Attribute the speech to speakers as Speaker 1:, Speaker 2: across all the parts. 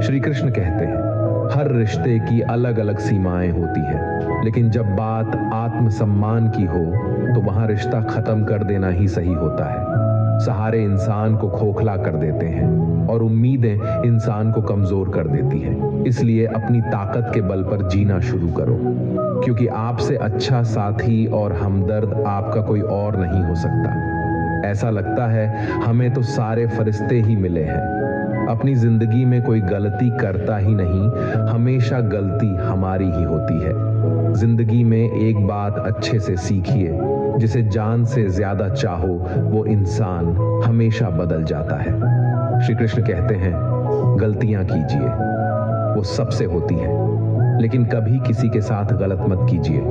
Speaker 1: श्री कृष्ण कहते हैं, हर रिश्ते की अलग अलग सीमाएं होती है, लेकिन जब बात आत्मसम्मान की हो तो वहां रिश्ता खत्म कर देना ही सही होता है। सहारे इंसान को खोखला कर देते हैं और उम्मीदें इंसान को कमजोर कर देती है। इसलिए अपनी ताकत के बल पर जीना शुरू करो, क्योंकि आपसे अच्छा साथी और हमदर्द आपका कोई और नहीं हो सकता। ऐसा लगता है हमें तो सारे फरिश्ते ही मिले हैं। अपनी जिंदगी में कोई गलती करता ही नहीं, हमेशा गलती हमारी ही होती है। जिंदगी में एक बात अच्छे से सीखिए, जिसे जान से ज्यादा चाहो वो इंसान हमेशा बदल जाता है। श्री कृष्ण कहते हैं, गलतियां कीजिए, वो सबसे होती है, लेकिन कभी किसी के साथ गलत मत कीजिए।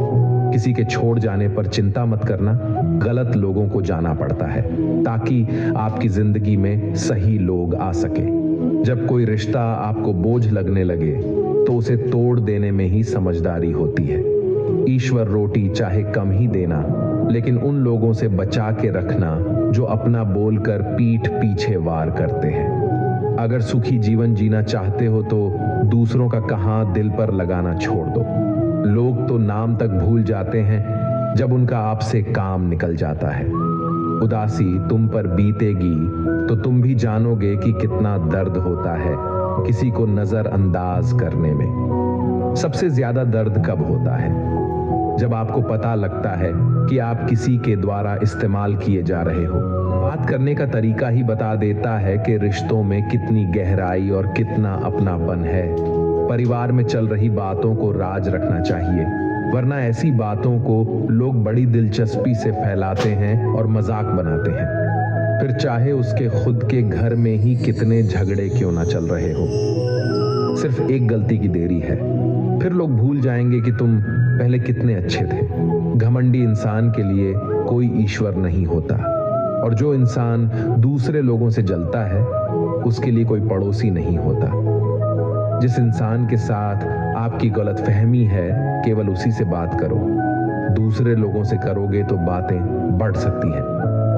Speaker 1: किसी के छोड़ जाने पर चिंता मत करना, गलत लोगों को जाना पड़ता है ताकि आपकी जिंदगी में सही लोग आ सके। जब कोई रिश्ता आपको बोझ लगने लगे तो उसे तोड़ देने में ही समझदारी होती है। ईश्वर रोटी चाहे कम ही देना, लेकिन उन लोगों से बचा के रखना जो अपना बोलकर पीठ पीछे वार करते हैं। अगर सुखी जीवन जीना चाहते हो तो दूसरों का कहां दिल पर लगाना छोड़ दो। लोग तो नाम तक भूल जाते हैं जब उनका आपसे काम निकल जाता है। उदासी तुम पर बीतेगी तो तुम भी जानोगे कि कितना दर्द होता है किसी को नजरअंदाज करने में। सबसे ज्यादा दर्द कब होता है? जब आपको पता लगता है कि आप किसी के द्वारा इस्तेमाल किए जा रहे हो। बात करने का तरीका ही बता देता है कि रिश्तों में कितनी गहराई और कितना अपनापन है। परिवार में चल रही बातों को राज रखना चाहिए, वरना ऐसी बातों को लोग बड़ी दिलचस्पी से फैलाते हैं और मजाक बनाते हैं। फिर चाहे उसके खुद के घर में ही कितने झगड़े क्यों ना चल रहे हो, सिर्फ एक गलती की देरी है, फिर लोग भूल जाएंगे कि तुम पहले कितने अच्छे थे। घमंडी इंसान के लिए कोई ईश्वर नहीं होता, और जो इंसान दूसरे लोगों से जलता है उसके लिए कोई पड़ोसी नहीं होता। जिस इंसान के साथ आपकी गलतफहमी है केवल उसी से बात करो। दूसरे लोगों से करोगे तो बातें बढ़ सकती हैं।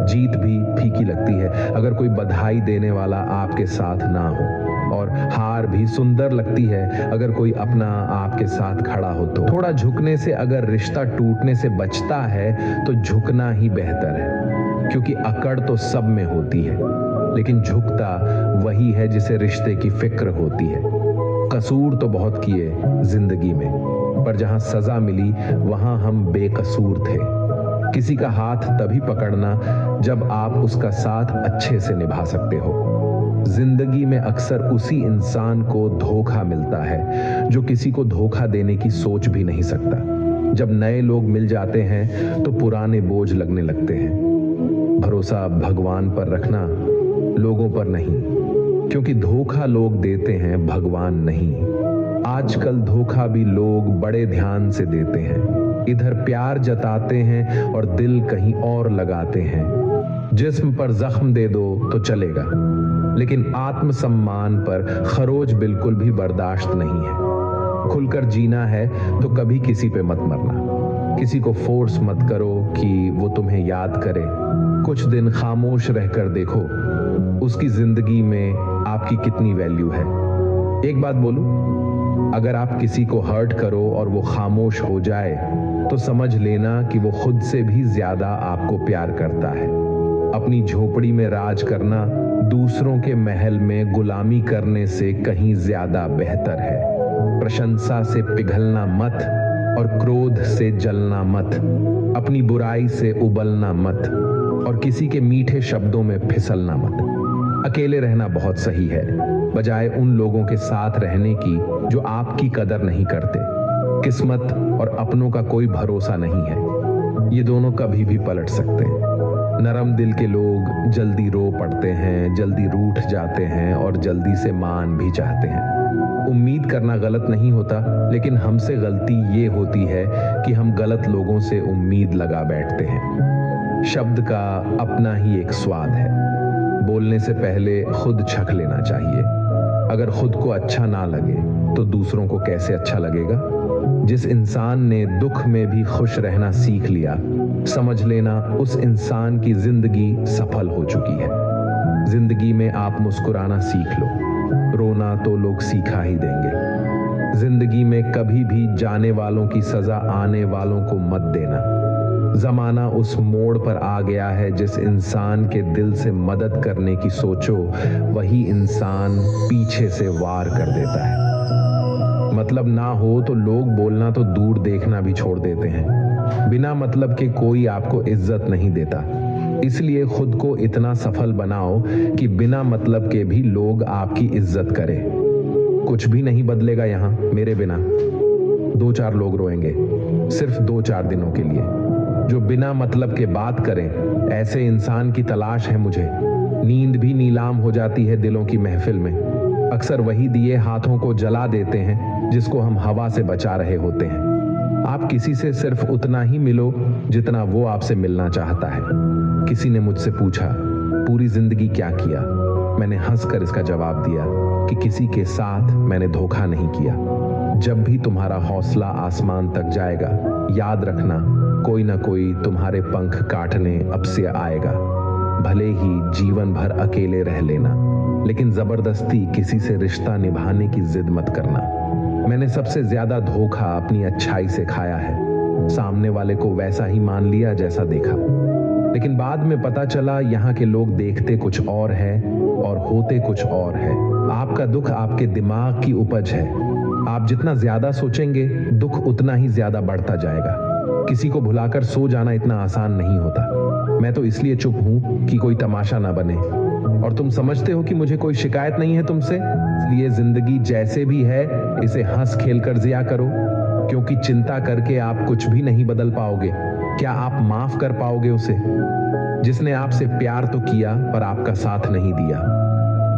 Speaker 1: जीत भी फीकी लगती है अगर कोई बधाई देने वाला आपके साथ ना हो, और हार भी सुंदर लगती है अगर कोई अपना आपके साथ खड़ा हो तो। थोड़ा झुकने से अगर रिश्ता टूटने से बचता है तो झुकना ही बेहतर है, क्योंकि अकड़ तो सब में होती है, लेकिन झुकता वही है जिसे रिश्ते की फिक्र होती है। कसूर तो बहुत किए जिंदगी में, पर जहां सजा मिली वहां हम बेकसूर थे। किसी का हाथ तभी पकड़ना जब आप उसका साथ अच्छे से निभा सकते हो। जिंदगी में अक्सर उसी इंसान को धोखा मिलता है जो किसी को धोखा देने की सोच भी नहीं सकता। जब नए लोग मिल जाते हैं तो पुराने बोझ लगने लगते हैं। भरोसा भगवान पर रखना, लोगों पर नहीं, क्योंकि धोखा लोग देते हैं, भगवान नहीं। आजकल धोखा भी लोग बड़े ध्यान से देते हैं। इधर प्यार जताते हैं और दिल कहीं और लगाते हैं। जिस्म पर जख्म दे दो तो चलेगा, लेकिन आत्मसम्मान पर खरोच बिल्कुल भी बर्दाश्त नहीं है। खुलकर जीना है तो कभी किसी पे मत मरना। किसी को फोर्स मत करो कि वो तुम्हें याद करे। कुछ दिन खामोश रहकर देखो उसकी जिंदगी में आपकी कितनी वैल्यू है। एक बात बोलूं, अगर आप किसी को हर्ट करो और वो खामोश हो जाए तो समझ लेना कि वो खुद से भी ज्यादा आपको प्यार करता है। अपनी झोपड़ी में राज करना दूसरों के महल में गुलामी करने से कहीं ज्यादा बेहतर है। प्रशंसा से पिघलना मत और क्रोध से जलना मत। अपनी बुराई से उबलना मत और किसी के मीठे शब्दों में फिसलना मत। अकेले रहना बहुत सही है, बजाय उन लोगों के साथ रहने की जो आपकी कदर नहीं करते। किस्मत और अपनों का कोई भरोसा नहीं है, ये दोनों कभी भी पलट सकते हैं। नरम दिल के लोग जल्दी रो पड़ते हैं, जल्दी रूठ जाते हैं और जल्दी से मान भी चाहते हैं। उम्मीद करना गलत नहीं होता, लेकिन हमसे गलती ये होती है कि हम गलत लोगों से उम्मीद लगा बैठते हैं। शब्द का अपना ही एक स्वाद है। बोलने से पहले खुद छक लेना चाहिए। अगर खुद को अच्छा ना लगे तो दूसरों को कैसे अच्छा लगेगा? जिस इंसान ने दुख में भी खुश रहना सीख लिया, समझ लेना उस इंसान की जिंदगी सफल हो चुकी है। जिंदगी में आप मुस्कुराना सीख लो, रोना तो लोग सीखा ही देंगे। जिंदगी में कभी भी जाने वालों की सजा आने वालों को मत देना। जमाना उस मोड़ पर आ गया है, जिस इंसान के दिल से मदद करने की सोचो वही इंसान पीछे से वार कर देता है। मतलब ना हो तो लोग बोलना तो दूर देखना भी छोड़ देते हैं। बिना मतलब के कोई आपको इज्जत नहीं देता। इसलिए खुद को इतना सफल बनाओ कि बिना मतलब के भी लोग आपकी इज्जत करें। कुछ भी नहीं बदलेगा यहाँ मेरे बिना। 2-4 लोग रोएंगे सिर्फ 2-4 दिनों के लिए। जो बिना मतलब के बात करें, ऐसे इंसान की तलाश है मुझे। नींद भी नीलाम हो जाती है दिलों की महफिल में। अक्सर वही दिए हाथों को जला देते हैं जिसको हम हवा से बचा रहे होते हैं। आप किसी से सिर्फ उतना ही मिलो जितना वो आपसे मिलना चाहता है। किसी ने मुझसे पूछा, पूरी जिंदगी क्या किया? मैंने हंसकर इसका जवाब दिया कि किसी के साथ मैंने धोखा नहीं किया। जब भी तुम्हारा हौसला आसमान तक जाएगा, याद रखना कोई ना कोई तुम्हारे पंख काटने अब से आएगा। भले ही जीवन भर अकेले रह लेना, लेकिन जबरदस्ती किसी से रिश्ता निभाने की जिद मत करना। मैंने सबसे ज्यादा धोखा अपनी अच्छाई से खाया है। सामने वाले को वैसा ही मान लिया जैसा देखा, लेकिन बाद में पता चला यहाँ के लोग देखते कुछ और है और होते कुछ और है। आपका दुख आपके दिमाग की उपज है। आप जितना ज्यादा सोचेंगे, दुख उतना ही ज्यादा बढ़ता जाएगा। किसी को भुलाकर सो जाना इतना आसान नहीं होता। मैं तो इसलिए चुप हूं कि कोई तमाशा ना बने। और तुम समझते हो कि मुझे कोई शिकायत नहीं है तुमसे, इसलिए जिंदगी जैसे भी है इसे हंस खेल कर जिया करो, क्योंकि चिंता करके आप कुछ भी नहीं बदल पाओगे। क्या आप माफ कर पाओगे उसे जिसने आपसे प्यार तो किया पर आपका साथ नहीं दिया?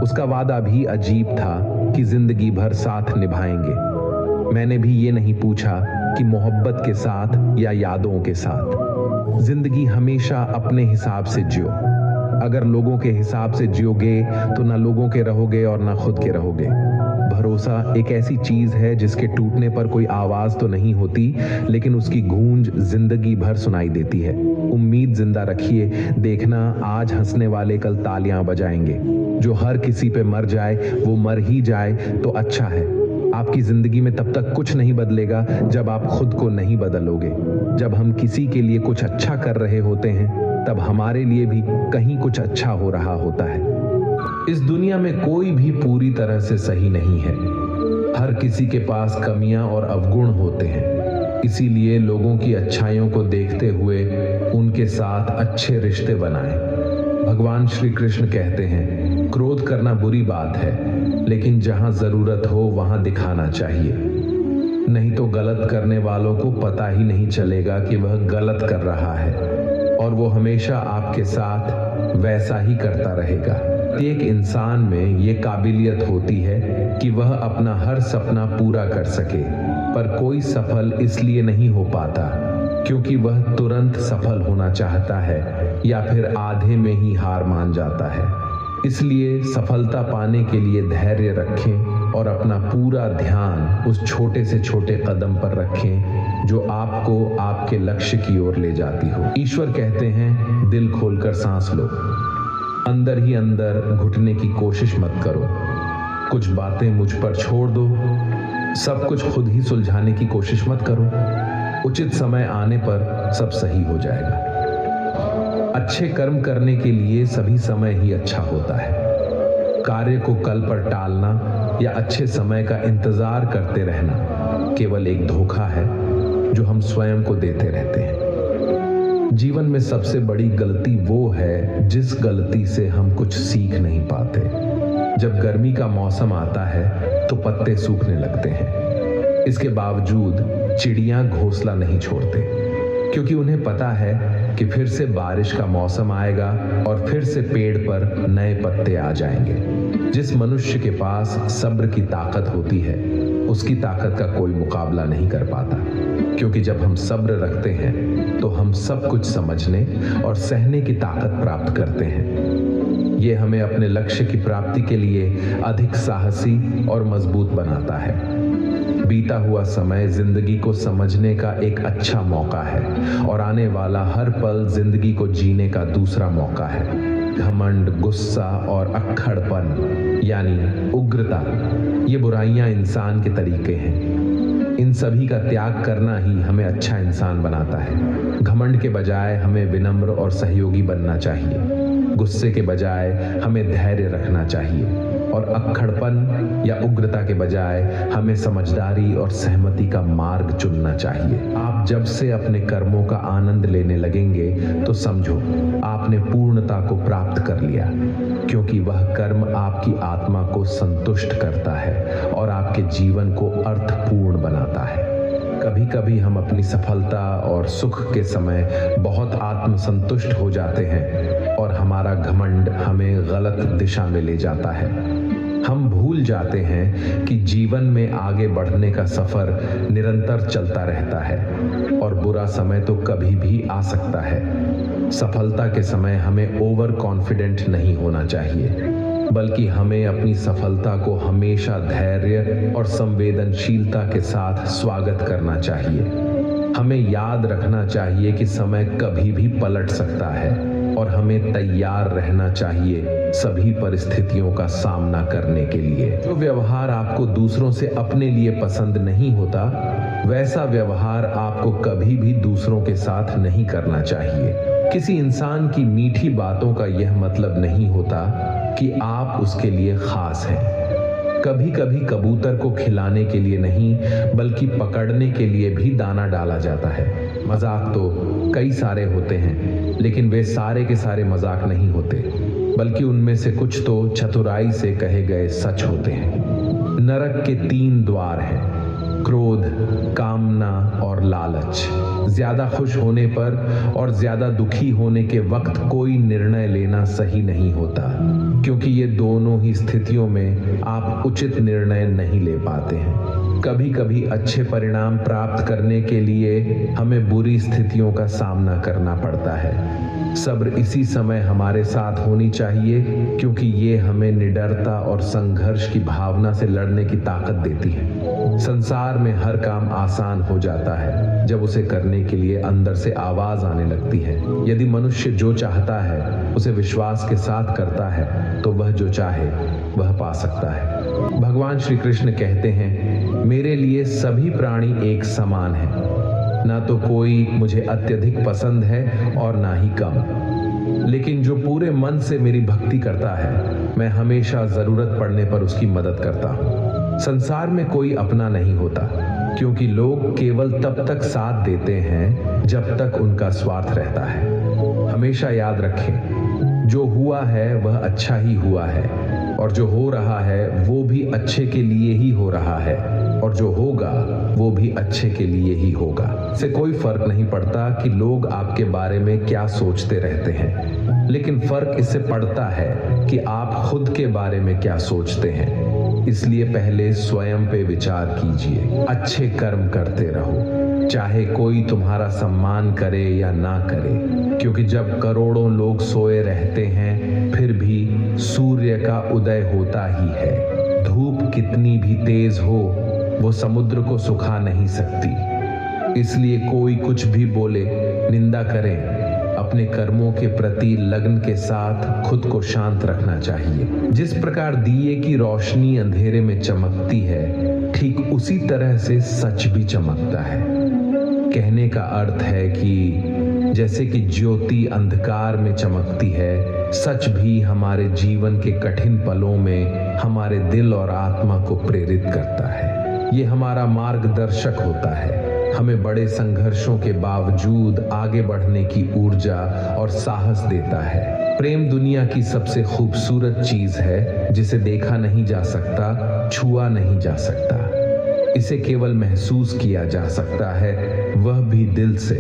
Speaker 1: उसका वादा भी अजीब था कि जिंदगी भर साथ निभाएंगे। मैंने भी ये नहीं पूछा कि मोहब्बत के साथ या यादों के साथ। जिंदगी हमेशा अपने हिसाब से जियो। अगर लोगों के हिसाब से जियोगे तो ना लोगों के रहोगे और ना खुद के रहोगे। भरोसा एक ऐसी चीज है जिसके टूटने पर कोई आवाज तो नहीं होती, लेकिन उसकी गूंज जिंदगी भर सुनाई देती है। उम्मीद जिंदा रखिए, देखना आज हंसने वाले कल तालियां बजाएंगे। जो हर किसी पे मर जाए वो मर ही जाए तो अच्छा है। आपकी जिंदगी में तब तक कुछ नहीं बदलेगा जब आप खुद को नहीं बदलोगे। जब हम किसी के लिए कुछ अच्छा कर रहे होते हैं, तब हमारे लिए भी कहीं कुछ अच्छा हो रहा होता है। इस दुनिया में कोई भी पूरी तरह से सही नहीं है। हर किसी के पास कमियां और अवगुण होते हैं। इसीलिए लोगों की अच्छाइयों को देखते हुए उनके साथ अच्छे रिश्ते बनाएं। भगवान श्री कृष्ण कहते हैं, क्रोध करना बुरी बात है, लेकिन जहां जरूरत हो वहां दिखाना चाहिए। नहीं तो गलत करने वालों को पता ही नहीं चलेगा कि वह गलत कर रहा है, और वो हमेशा आपके साथ वैसा ही करता रहेगा। एक इंसान में ये काबिलियत होती है कि वह अपना हर सपना पूरा कर सके, पर कोई सफल इसलिए नहीं हो पाता क्योंकि वह तुरंत सफल होना चाहता है या फिर आधे में ही हार मान जाता है। इसलिए सफलता पाने के लिए धैर्य रखें और अपना पूरा ध्यान उस छोटे से छोटे कदम पर रखें जो आपको आपके लक्ष्य की ओर ले जाती हो। ईश्वर कहते हैं, दिल खोलकर सांस लो, अंदर ही अंदर घुटने की कोशिश मत करो। कुछ बातें मुझ पर छोड़ दो, सब कुछ खुद ही सुलझाने की कोशिश मत करो। उचित समय आने पर सब सही हो जाएगा। अच्छे कर्म करने के लिए सभी समय ही अच्छा होता है। कार्य को कल पर टालना या अच्छे समय का इंतजार करते रहना केवल एक धोखा है जो हम स्वयं को देते रहते हैं। जीवन में सबसे बड़ी गलती वो है जिस गलती से हम कुछ सीख नहीं पाते। जब गर्मी का मौसम आता है तो पत्ते सूखने लगते हैं। इसके बावजूद चिड़ियां घोंसला नहीं छोड़ते, क्योंकि उन्हें पता है कि फिर से बारिश का मौसम आएगा और फिर से पेड़ पर नए पत्ते आ जाएंगे। जिस मनुष्य के पास सब्र की ताकत होती है, उसकी ताकत का कोई मुकाबला नहीं कर पाता, क्योंकि जब हम सब्र रखते हैं तो हम सब कुछ समझने और सहने की ताकत प्राप्त करते हैं। ये हमें अपने लक्ष्य की प्राप्ति के लिए अधिक साहसी और मजबूत बनाता है। बीता हुआ समय जिंदगी को समझने का एक अच्छा मौका है और आने वाला हर पल जिंदगी को जीने का दूसरा मौका है। घमंड, गुस्सा और अक्खड़पन यानी उग्रता, ये बुराइयां इंसान के तरीके हैं। इन सभी का त्याग करना ही हमें अच्छा इंसान बनाता है। घमंड के बजाय हमें विनम्र और सहयोगी बनना चाहिए। गुस्से के बजाय हमें धैर्य रखना चाहिए और अक्खड़पन या उग्रता के बजाय हमें समझदारी और सहमति का मार्ग चुनना चाहिए। आप जब से अपने कर्मों का आनंद लेने लगेंगे तो समझो आपने पूर्णता को प्राप्त कर लिया, क्योंकि वह कर्म आपकी आत्मा को संतुष्ट करता है और आपके जीवन को अर्थपूर्ण बनाता है। कभी कभी हम अपनी सफलता और सुख के समय बहुत आत्मसंतुष्ट हो जाते हैं और हमारा घमंड हमें गलत दिशा में ले जाता है। हम भूल जाते हैं कि जीवन में आगे बढ़ने का सफर निरंतर चलता रहता है और बुरा समय तो कभी भी आ सकता है। सफलता के समय हमें ओवर कॉन्फिडेंट नहीं होना चाहिए, बल्कि हमें अपनी सफलता को हमेशा धैर्य और संवेदनशीलता के साथ स्वागत करना चाहिए। हमें याद रखना चाहिए कि समय कभी भी पलट सकता है और हमें तैयार रहना चाहिए सभी परिस्थितियों का सामना करने के लिए। जो व्यवहार आपको दूसरों से अपने लिए पसंद नहीं होता, वैसा व्यवहार आपको कभी भी दूसरों के साथ नहीं करना चाहिए। किसी इंसान की मीठी बातों का यह मतलब नहीं होता कि आप उसके लिए खास हैं। कभी कभी कबूतर को खिलाने के लिए नहीं, बल्कि पकड़ने के लिए भी दाना डाला जाता है। मजाक तो कई सारे होते हैं, लेकिन वे सारे के सारे मजाक नहीं होते, बल्कि उनमें से कुछ तो चतुराई से कहे गए सच होते हैं। नरक के 3 द्वार हैं: क्रोध, कामना और लालच। ज्यादा खुश होने पर और ज्यादा दुखी होने के वक्त कोई निर्णय लेना सही नहीं होता, क्योंकि ये दोनों ही स्थितियों में आप उचित निर्णय नहीं ले पाते हैं। कभी कभी अच्छे परिणाम प्राप्त करने के लिए हमें बुरी स्थितियों का सामना करना पड़ता है। सब्र इसी समय हमारे साथ होनी चाहिए, क्योंकि ये हमें निडरता और संघर्ष की भावना से लड़ने की ताकत देती है। संसार में हर काम आसान हो जाता है जब उसे करने के लिए अंदर से आवाज आने लगती है। यदि मनुष्य जो चाहता है उसे विश्वास के साथ करता है तो वह जो चाहे वह पा सकता है। भगवान श्री कृष्ण कहते हैं, मेरे लिए सभी प्राणी एक समान हैं, ना तो कोई मुझे अत्यधिक पसंद है और ना ही कम। लेकिन जो पूरे मन से मेरी भक्ति करता है, मैं हमेशा जरूरत पड़ने पर उसकी मदद करता हूँ। संसार में कोई अपना नहीं होता, क्योंकि लोग केवल तब तक साथ देते हैं जब तक उनका स्वार्थ रहता है। हमेशा याद रखें, जो हुआ है वह अच्छा ही हुआ है, और जो हो रहा है वो भी अच्छे के लिए ही हो रहा है, और जो होगा वो भी अच्छे के लिए ही होगा। इससे कोई फर्क नहीं पड़ता कि लोग आपके बारे में क्या सोचते रहते हैं, लेकिन फर्क इससे पड़ता है कि आप खुद के बारे में क्या सोचते हैं। इसलिए पहले स्वयं पे विचार कीजिए। अच्छे कर्म करते रहो, चाहे कोई तुम्हारा सम्मान करे या ना करे, क्योंकि जब करोड़ों लोग सोए रहते हैं फिर भी सूर्य का उदय होता ही है। धूप कितनी भी तेज हो वो समुद्र को सुखा नहीं सकती। इसलिए कोई कुछ भी बोले, निंदा करे, अपने कर्मों के प्रति लगन के साथ खुद को शांत रखना चाहिए। जिस प्रकार दिए की रोशनी अंधेरे में चमकती है, ठीक उसी तरह से सच भी चमकता है। कहने का अर्थ है कि जैसे कि ज्योति अंधकार में चमकती है, सच भी हमारे जीवन के कठिन पलों में हमारे दिल और आत्मा को प्रेरित करता है। ये हमारा मार्गदर्शक होता है, हमें बड़े संघर्षों के बावजूद आगे बढ़ने की ऊर्जा और साहस देता है। प्रेम दुनिया की सबसे खूबसूरत चीज है, जिसे देखा नहीं जा सकता, छुआ नहीं जा सकता। इसे केवल महसूस किया जा सकता है, वह भी दिल से।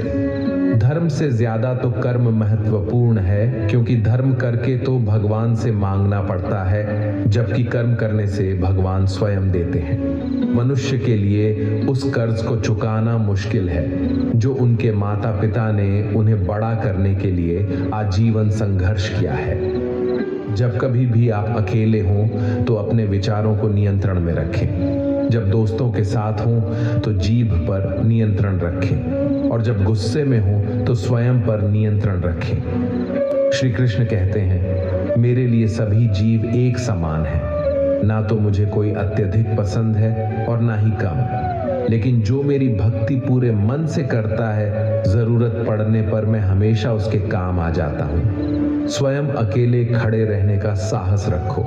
Speaker 1: धर्म से ज्यादा तो कर्म महत्वपूर्ण है, क्योंकि धर्म करके तो भगवान से मांगना पड़ता है, जबकि कर्म करने से भगवान स्वयं देते हैं। मनुष्य के लिए उस कर्ज को चुकाना मुश्किल है जो उनके माता पिता ने उन्हें बड़ा करने के लिए आजीवन संघर्ष किया है। जब कभी भी आप अकेले हों तो अपने विचारों को नियंत्रण में रखें। जब दोस्तों के साथ हों तो जीभ पर नियंत्रण रखें, और जब गुस्से में हों तो स्वयं पर नियंत्रण रखें। श्री कृष्ण कहते हैं, मेरे लिए सभी जीव एक समान है। ना तो मुझे कोई अत्यधिक पसंद है और ना ही कम, लेकिन जो मेरी भक्ति पूरे मन से करता है, जरूरत पड़ने पर मैं हमेशा उसके काम आ जाता हूँ। स्वयं अकेले खड़े रहने का साहस रखो।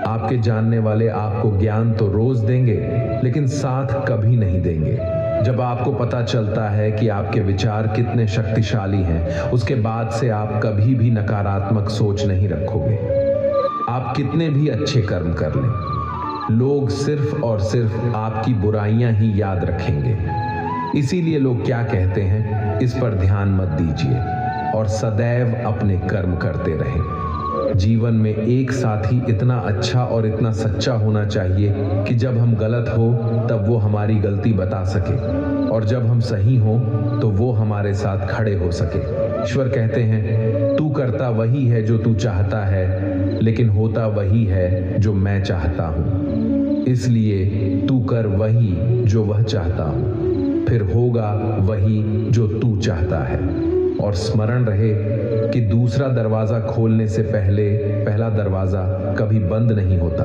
Speaker 1: आपके जानने वाले आपको ज्ञान तो रोज देंगे, लेकिन साथ कभी नहीं देंगे। जब आपको पता चलता है कि आपके विचार कितने शक्तिशाली हैं, उसके बाद से आप कभी भी नकारात्मक सोच नहीं रखोगे। आप कितने भी अच्छे कर्म कर लें, लोग सिर्फ और सिर्फ आपकी बुराइयां ही याद रखेंगे। इसीलिए लोग क्या कहते हैं, इस पर ध्यान मत दीजिए और सदैव अपने कर्म करते रहें। जीवन में एक साथी इतना अच्छा और इतना सच्चा होना चाहिए कि जब हम गलत हो तब वो हमारी गलती बता सके, और जब हम सही हो तो वो हमारे साथ खड़े हो सके। ईश्वर कहते हैं, तू करता वही है जो तू चाहता है, लेकिन होता वही है जो मैं चाहता हूँ। इसलिए तू कर वही जो वह चाहता हूँ, फिर होगा वही जो तू चाहता है। और स्मरण रहे कि दूसरा दरवाजा खोलने से पहले पहला दरवाजा कभी बंद नहीं होता।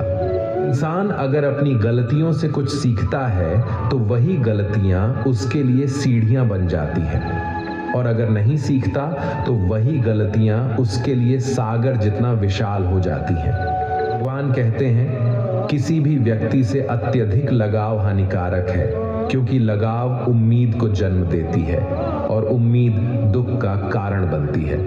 Speaker 1: इंसान अगर अपनी गलतियों से कुछ सीखता है तो वही गलतियां उसके लिए सीढ़ियां बन जाती हैं, और अगर नहीं सीखता तो वही गलतियां उसके लिए सागर जितना विशाल हो जाती हैं। भगवान कहते हैं, किसी भी व्यक्ति से अत्यधिक लगाव हानिकारक है, क्योंकि लगाव उम्मीद को जन्म देती है और उम्मीद दुख का कारण बनती है।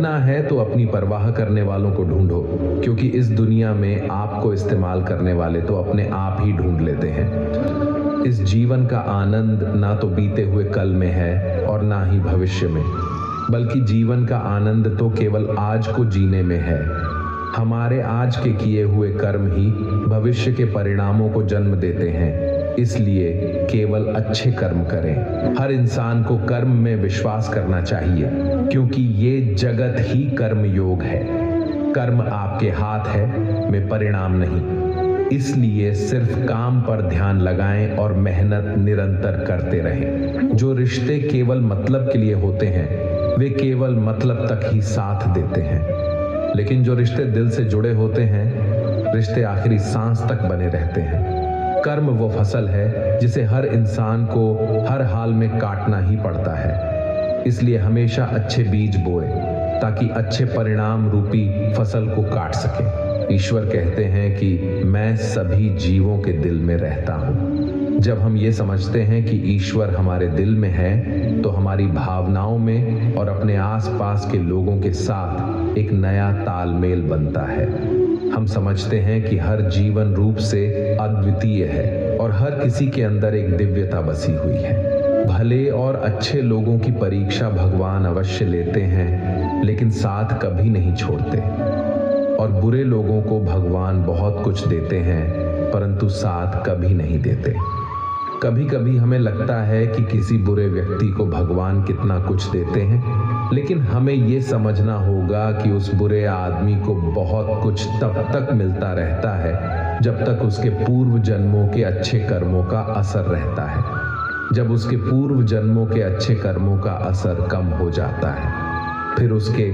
Speaker 1: ना है तो अपनी परवाह करने वालों को ढूंढो, क्योंकि इस दुनिया में आपको इस्तेमाल करने वाले तो अपने आप ही ढूंढ लेते हैं। इस जीवन का आनंद ना तो बीते हुए कल में है और ना ही भविष्य में, बल्कि जीवन का आनंद तो केवल आज को जीने में है। हमारे आज के किए हुए कर्म ही भविष्य के परिणामों को जन्म देते हैं। इसलिए केवल अच्छे कर्म करें। हर इंसान को कर्म में विश्वास करना चाहिए, क्योंकि ये जगत ही कर्म योग है। कर्म आपके हाथ है में परिणाम नहीं। इसलिए सिर्फ काम पर ध्यान लगाएं और मेहनत निरंतर करते रहें। जो रिश्ते केवल मतलब के लिए होते हैं, वे केवल मतलब तक ही साथ देते हैं, लेकिन जो रिश्ते दिल से जुड़े होते हैं, रिश्ते आखिरी सांस तक बने रहते हैं। कर्म वो फसल है जिसे हर इंसान को हर हाल में काटना ही पड़ता है। इसलिए हमेशा अच्छे बीज बोए, ताकि अच्छे परिणाम रूपी फसल को काट सके। ईश्वर कहते हैं कि मैं सभी जीवों के दिल में रहता हूँ। जब हम ये समझते हैं कि ईश्वर हमारे दिल में है, तो हमारी भावनाओं में और अपने आसपास के लोगों के साथ एक नया तालमेल बनता है। हम समझते हैं कि हर जीवन रूप से अद्वितीय है और हर किसी के अंदर एक दिव्यता बसी हुई है। भले और अच्छे लोगों की परीक्षा भगवान अवश्य लेते हैं, लेकिन साथ कभी नहीं छोड़ते, और बुरे लोगों को भगवान बहुत कुछ देते हैं, परंतु साथ कभी नहीं देते। कभी कभी हमें लगता है कि किसी बुरे व्यक्ति को भगवान कितना कुछ देते हैं, लेकिन हमें ये समझना होगा कि उस बुरे आदमी को बहुत कुछ तब तक मिलता रहता है जब तक उसके पूर्व जन्मों के अच्छे कर्मों का असर रहता है। जब उसके पूर्व जन्मों के अच्छे कर्मों का असर कम हो जाता है, फिर उसके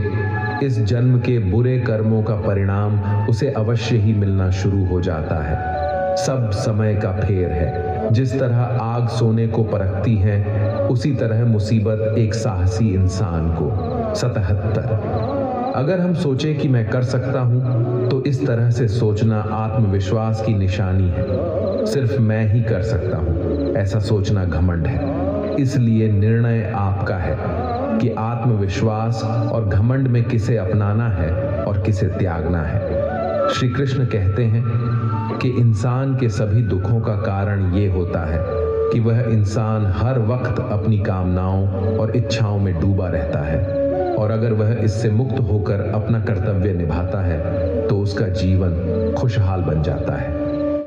Speaker 1: इस जन्म के बुरे कर्मों का परिणाम उसे अवश्य ही मिलना शुरू हो जाता है। सब समय का फेर है। जिस तरह आग सोने को परखती है, उसी तरह मुसीबत एक साहसी इंसान को। 77। अगर हम सोचें कि मैं कर सकता हूं, तो इस तरह से सोचना आत्मविश्वास की निशानी है। सिर्फ मैं ही कर सकता हूं, ऐसा सोचना घमंड है। इसलिए निर्णय आपका है कि आत्मविश्वास और घमंड में किसे अपनाना है और किसे त्यागना है। श्री कृष्ण कहते हैं कि इंसान के सभी दुखों का कारण ये होता है कि वह इंसान हर वक्त अपनी कामनाओं और इच्छाओं में डूबा रहता है, और अगर वह इससे मुक्त होकर अपना कर्तव्य निभाता है तो उसका जीवन खुशहाल बन जाता है।